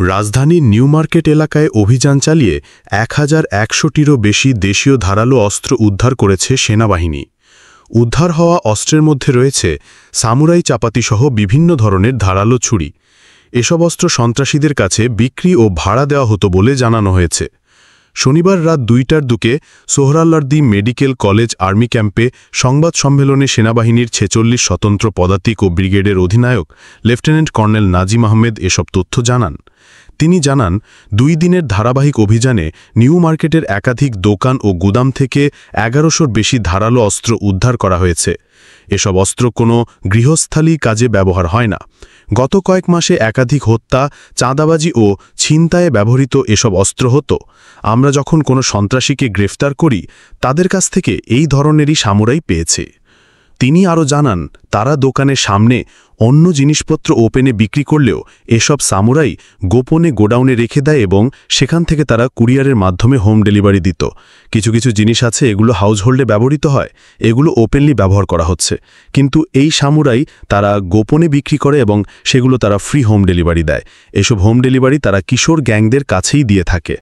রাজধানীর new market এলাকায় অভিযান চালিয়ে ১,১০০টিরও বেশি দেশীয় ধারালো অস্ত্র উদ্ধার করেছে সেনাবাহিনী। উদ্ধার হওয়া অস্ত্রের মধ্যে রয়েছে সামুরাই চাপাতিসহ বিভিন্ন ধরনের ধারালো ছুরি। এসব অস্ত্র সন্ত্রাসীদের কাছে বিক্রি ও ভাড়া দেওয়া হতো বলে জানানো হয়েছে। শনিবার রাত ২টার দিকে সোহরাওয়ার্দী মেডিকেল কলেজ আর্মি ক্যাম্পে সংবাদ সম্মেলনে সেনাবাহিনীর ৪৬ স্বতন্ত্র পদাতিক ও ব্রিগেডের অধিনায়ক লেফটেন্যান্ট কর্নেল নাজিম আহমেদ এসব তথ্য জানান। তিনি জানান, ২ দিনের ধারাবাহিক অভিযানে নিউ মার্কেটের একাধিক দোকান ও গুদাম থেকে ১১০০র বেশি ধারালো অস্ত্র উদ্ধার করা হয়েছে। এসব অস্ত্র কোনো গৃহস্থালী কাজে ব্যবহার হয় না। গত কয়েক মাসে একাধিক হত্যা, চাঁদাবাজি ও ছিনতাইয়ে ব্যবহৃত এসব অস্ত্র হতো। আমরা যখন কোনো সন্ত্রাসীকে গ্রেফতার করি, তাদের কাছ থেকে এই ধরনেরই সামুরাই পেয়েছে। তিনি আরও জানান, তারা দোকানের সামনে অন্য জিনিসপত্র ওপেনে বিক্রি করলেও এসব সামুরাই গোপনে গোডাউনে রেখে দেয় এবং সেখান থেকে তারা কুরিয়ারের মাধ্যমে হোম ডেলিভারি দিত। কিছু কিছু জিনিস আছে, এগুলো হাউসহোল্ডে ব্যবহৃত হয়, এগুলো ওপেনলি ব্যবহার করা হচ্ছে, কিন্তু এই সামুরাই তারা গোপনে বিক্রি করে এবং সেগুলো তারা ফ্রি হোম ডেলিভারি দেয়। এসব হোম ডেলিভারি তারা কিশোর গ্যাংদের কাছেই দিয়ে থাকে।